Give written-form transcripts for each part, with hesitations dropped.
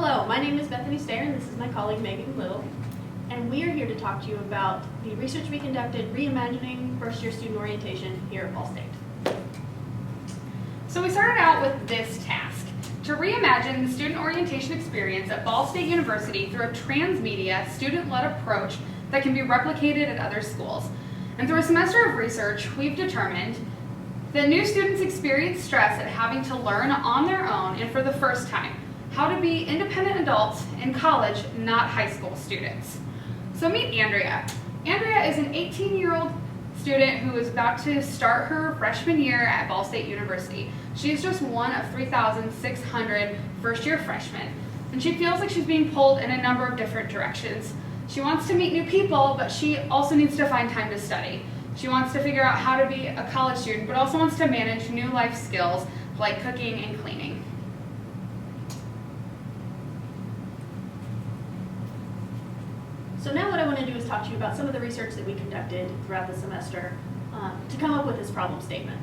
Hello, my name is Bethany Stair, and this is my colleague Megan Little, and we are here to talk to you about the research we conducted reimagining first-year student orientation here at Ball State. So we started out with this task, to reimagine the student orientation experience at Ball State University through a transmedia, student-led approach that can be replicated at other schools. And through a semester of research, we've determined that new students experience stress at having to learn on their own and for the first time how to be independent adults in college, not high school students. So meet Andrea. Andrea is an 18-year-old student who is about to start her freshman year at Ball State University. She is just one of 3,600 first-year freshmen, and she feels like she's being pulled in a number of different directions. She wants to meet new people, but she also needs to find time to study. She wants to figure out how to be a college student, but also wants to manage new life skills like cooking and cleaning. So now what I want to do is talk to you about some of the research that we conducted throughout the semester to come up with this problem statement.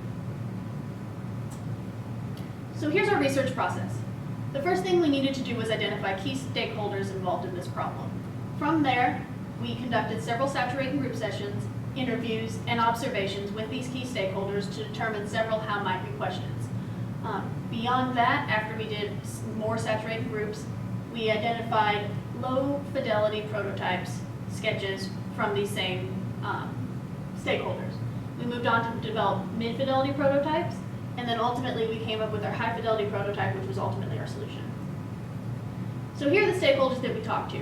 So here's our research process. The first thing we needed to do was identify key stakeholders involved in this problem. From there, we conducted several saturating group sessions, interviews, and observations with these key stakeholders to determine several how might be questions. Beyond that, after we did more saturated groups, we identified low fidelity prototypes, sketches from these same stakeholders. We moved on to develop mid-fidelity prototypes, and then ultimately we came up with our high fidelity prototype, which was ultimately our solution. So here are the stakeholders that we talked to.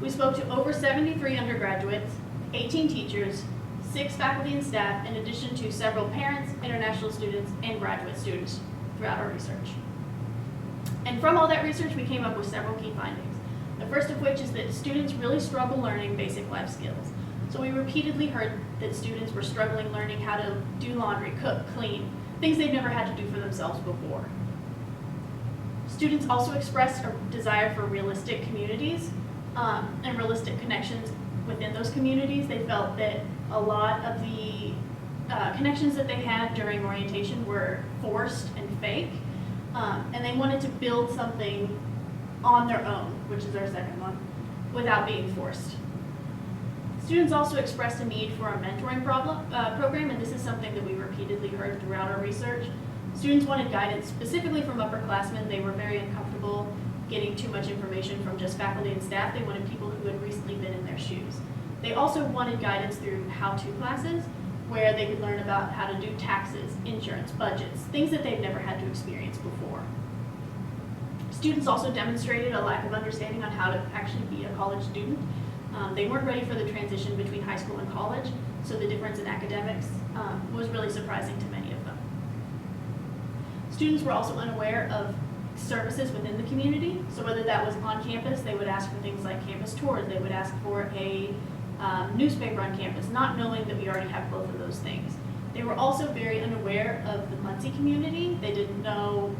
We spoke to over 73 undergraduates, 18 teachers, 6 faculty and staff, in addition to several parents, international students, and graduate students throughout our research. And from all that research, we came up with several key findings. The first of which is that students really struggle learning basic life skills. So we repeatedly heard that students were struggling learning how to do laundry, cook, clean, things they've never had to do for themselves before. Students also expressed a desire for realistic communities and realistic connections within those communities. They felt that a lot of the connections that they had during orientation were forced and fake, and they wanted to build something on their own, which is our second one, without being forced. Students also expressed a need for a mentoring program, and this is something that we repeatedly heard throughout our research. Students wanted guidance specifically from upperclassmen. They were very uncomfortable getting too much information from just faculty and staff. They wanted people who had recently been in their shoes. They also wanted guidance through how-to classes, where they could learn about how to do taxes, insurance, budgets, things that they've never had to experience before. Students also demonstrated a lack of understanding on how to actually be a college student. They weren't ready for the transition between high school and college, so the difference in academics was really surprising to many of them. Students were also unaware of services within the community, so whether that was on campus, they would ask for things like campus tours, they would ask for a newspaper on campus, not knowing that we already have both of those things. They were also very unaware of the Muncie community. They didn't know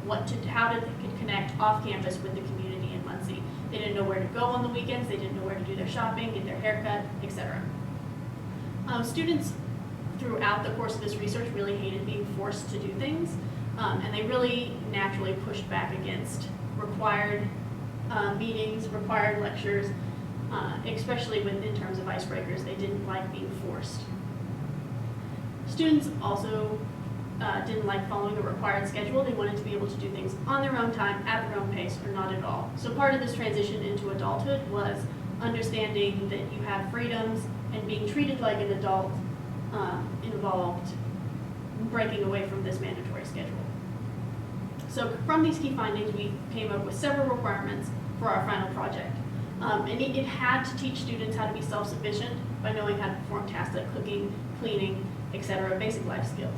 how they could connect off campus with the community in Muncie. They didn't know where to go on the weekends. They didn't know where to do their shopping, get their haircut, etc. Students throughout the course of this research really hated being forced to do things, and they really naturally pushed back against required meetings, required lectures, especially in terms of icebreakers. They didn't like being forced. Students also didn't like following a required schedule. They wanted to be able to do things on their own time, at their own pace, or not at all. So part of this transition into adulthood was understanding that you have freedoms, and being treated like an adult involved breaking away from this mandatory schedule. So from these key findings, we came up with several requirements for our final project. And it had to teach students how to be self-sufficient by knowing how to perform tasks like cooking, cleaning, etc., basic life skills.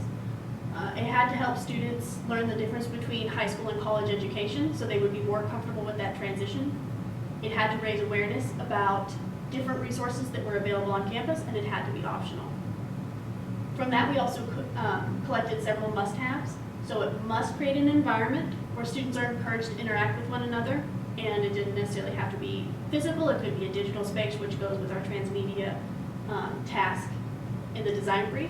It had to help students learn the difference between high school and college education so they would be more comfortable with that transition. It had to raise awareness about different resources that were available on campus, and it had to be optional. From that, we also collected several must-haves. So it must create an environment where students are encouraged to interact with one another, and it didn't necessarily have to be physical. It could be a digital space, which goes with our transmedia task in the design brief.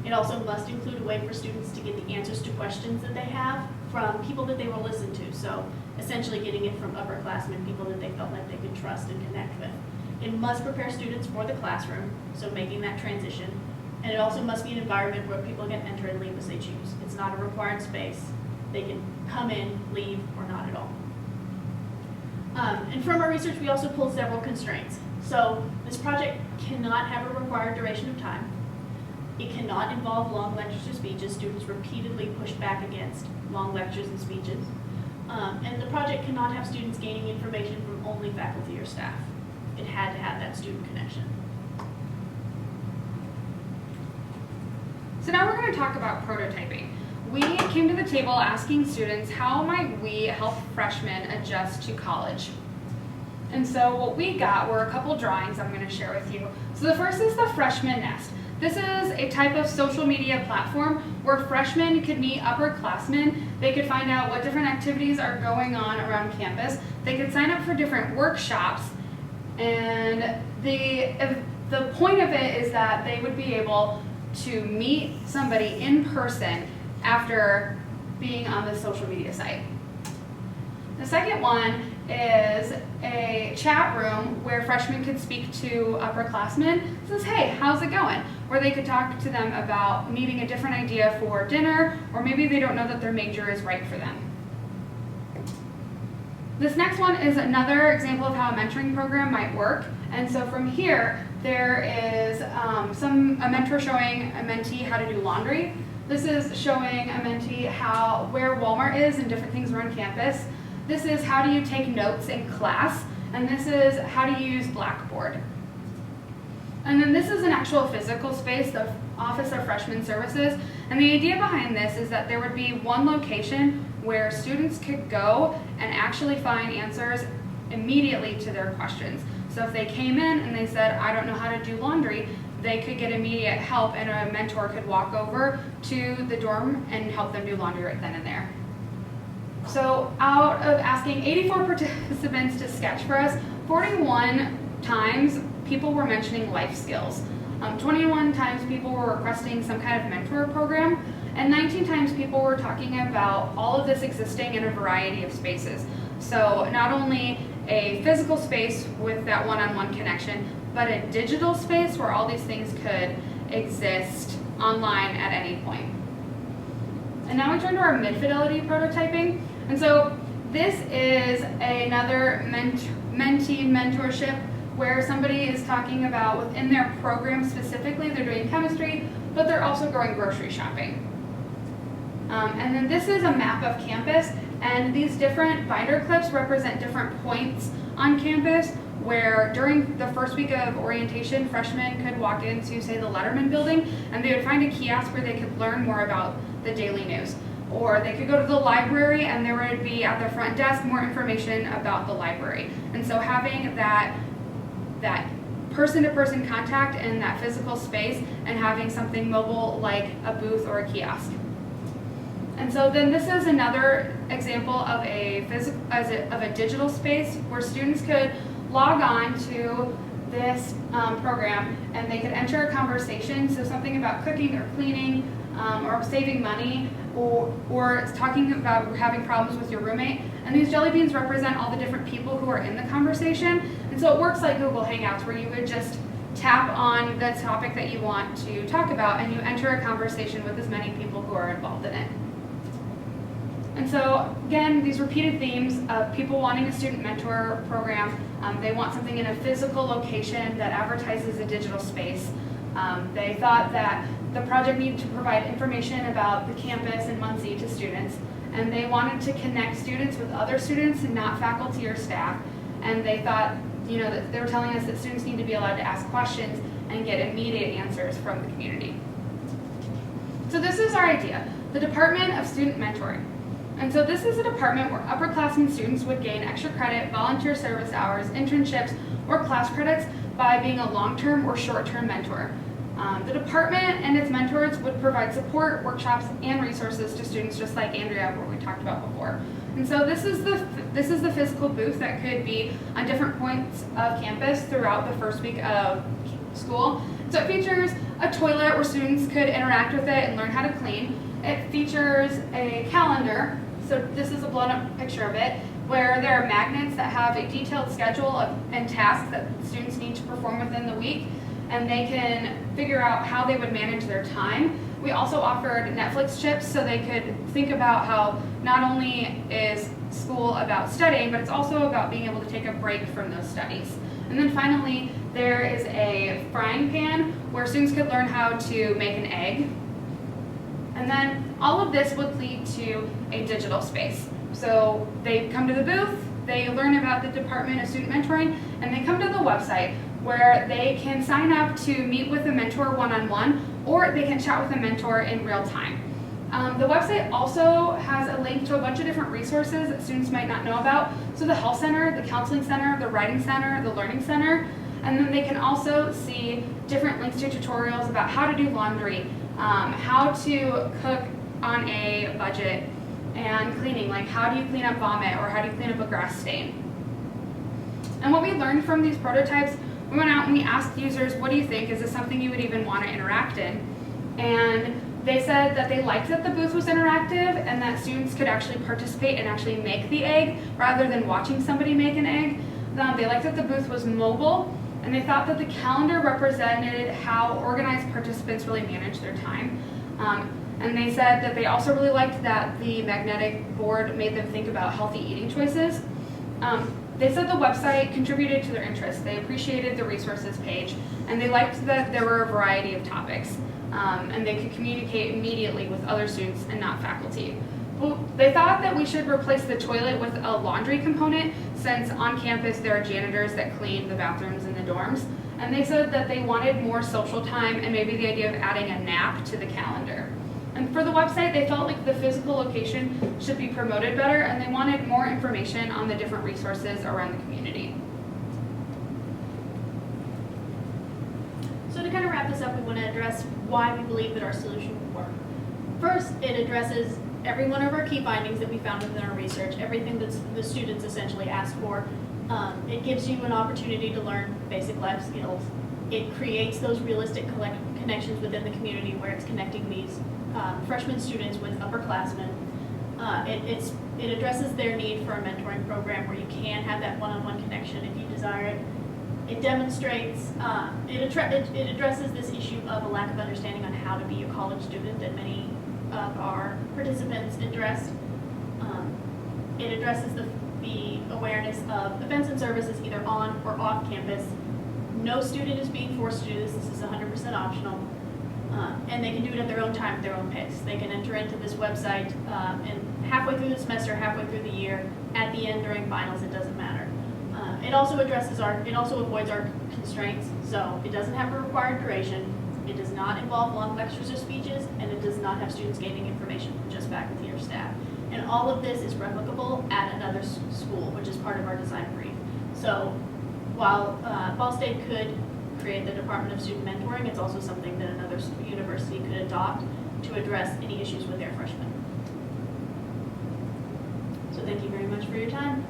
It also must include a way for students to get the answers to questions that they have from people that they will listen to. So essentially getting it from upperclassmen, people that they felt like they could trust and connect with. It must prepare students for the classroom, so making that transition. And it also must be an environment where people can enter and leave as they choose. It's not a required space. They can come in, leave, or not at all. And from our research, we also pulled several constraints. So this project cannot have a required duration of time. It cannot involve long lectures or speeches. Students repeatedly push back against long lectures and speeches. And the project cannot have students gaining information from only faculty or staff. It had to have that student connection. So now we're going to talk about prototyping. We came to the table asking students, how might we help freshmen adjust to college? And so what we got were a couple drawings I'm going to share with you. So the first is the freshman nest. This is a type of social media platform where freshmen could meet upperclassmen. They could find out what different activities are going on around campus. They could sign up for different workshops. And the point of it is that they would be able to meet somebody in person after being on the social media site. The second one is a chat room where freshmen could speak to upperclassmen. It says, hey, how's it going? Or they could talk to them about needing a different idea for dinner, or maybe they don't know that their major is right for them. This next one is another example of how a mentoring program might work. And so from here, there is a mentor showing a mentee how to do laundry. This is showing a mentee where Walmart is and different things around campus. This is how do you take notes in class, and this is how to use Blackboard. And then this is an actual physical space, the Office of Freshman Services. And the idea behind this is that there would be one location where students could go and actually find answers immediately to their questions. So if they came in and they said, I don't know how to do laundry, they could get immediate help, and a mentor could walk over to the dorm and help them do laundry right then and there. So out of asking 84 participants to sketch for us, 41 times people were mentioning life skills. 21 times people were requesting some kind of mentor program, and 19 times people were talking about all of this existing in a variety of spaces. So not only a physical space with that one-on-one connection, but a digital space where all these things could exist online at any point. And now we turn to our mid-fidelity prototyping. And so this is another mentee mentorship where somebody is talking about within their program specifically, they're doing chemistry, but they're also going grocery shopping. And then this is a map of campus, and these different binder clips represent different points on campus where during the first week of orientation, freshmen could walk into, say, the Letterman building, and they would find a kiosk where they could learn more about the daily news. Or they could go to the library, and there would be at the front desk more information about the library. And so having that person-to-person contact in that physical space and having something mobile like a booth or a kiosk. And so then this is another example of a digital space where students could log on to this program, and they could enter a conversation, so something about cooking or cleaning or saving money, or talking about having problems with your roommate. And these jelly beans represent all the different people who are in the conversation. And so it works like Google Hangouts, where you would just tap on the topic that you want to talk about, and you enter a conversation with as many people who are involved in it. And so, again, these repeated themes of people wanting a student mentor program. They want something in a physical location that advertises a digital space. They thought that the project needed to provide information about the campus in Muncie to students. And they wanted to connect students with other students and not faculty or staff. And they thought, that they were telling us that students need to be allowed to ask questions and get immediate answers from the community. So this is our idea, the Department of Student Mentoring. And so this is a department where upperclassmen students would gain extra credit, volunteer service hours, internships, or class credits by being a long-term or short-term mentor. The department and its mentors would provide support, workshops, and resources to students just like Andrea, where we talked about before. And so this is the physical booth that could be on different points of campus throughout the first week of school. So it features a toilet where students could interact with it and learn how to clean. It features a calendar So this is a blown up picture of it, where there are magnets that have a detailed schedule and tasks that students need to perform within the week, and they can figure out how they would manage their time. We also offered Netflix chips so they could think about how not only is school about studying, but it's also about being able to take a break from those studies. And then finally, there is a frying pan where students could learn how to make an egg. And then all of this would lead to a digital space. So they come to the booth, they learn about the Department of Student Mentoring, and they come to the website where they can sign up to meet with a mentor one-on-one, or they can chat with a mentor in real time. The website also has a link to a bunch of different resources that students might not know about. So the health center, the counseling center, the writing center, the learning center, and then they can also see different links to tutorials about how to do laundry, how to cook on a budget, and cleaning, like how do you clean up vomit or how do you clean up a grass stain. And what we learned from these prototypes, we went out and we asked users, what do you think? Is this something you would even want to interact in? And they said that they liked that the booth was interactive and that students could actually participate and actually make the egg rather than watching somebody make an egg. They liked that the booth was mobile, and they thought that the calendar represented how organized participants really manage their time. And they said that they also really liked that the magnetic board made them think about healthy eating choices. They said the website contributed to their interests. They appreciated the resources page, and they liked that there were a variety of topics, and they could communicate immediately with other students and not faculty. Well, they thought that we should replace the toilet with a laundry component, since on campus there are janitors that clean the bathrooms in the dorms. And they said that they wanted more social time and maybe the idea of adding a nap to the calendar. And for the website, they felt like the physical location should be promoted better, and they wanted more information on the different resources around the community. So to kind of wrap this up, we want to address why we believe that our solution will work. First, it addresses every one of our key findings that we found within our research, everything that the students essentially asked for. It gives you an opportunity to learn basic life skills. It creates those realistic connections within the community where it's connecting these freshman students with upperclassmen. It addresses their need for a mentoring program where you can have that one-on-one connection if you desire it. It demonstrates, it addresses this issue of a lack of understanding on how to be a college student that many of our participants addressed. It addresses the awareness of events and services either on or off campus. No student is being forced to do this. This is 100% optional. And they can do it at their own time, at their own pace. They can enter into this website and halfway through the semester, halfway through the year, at the end during finals, it doesn't matter. It also avoids our constraints, so it doesn't have a required duration, it does not involve long lectures or speeches, and it does not have students gaining information from just faculty or staff. And all of this is replicable at another school, which is part of our design brief. So while Ball State could create the Department of Student Mentoring, it's also something that another university could adopt to address any issues with their freshmen. So thank you very much for your time.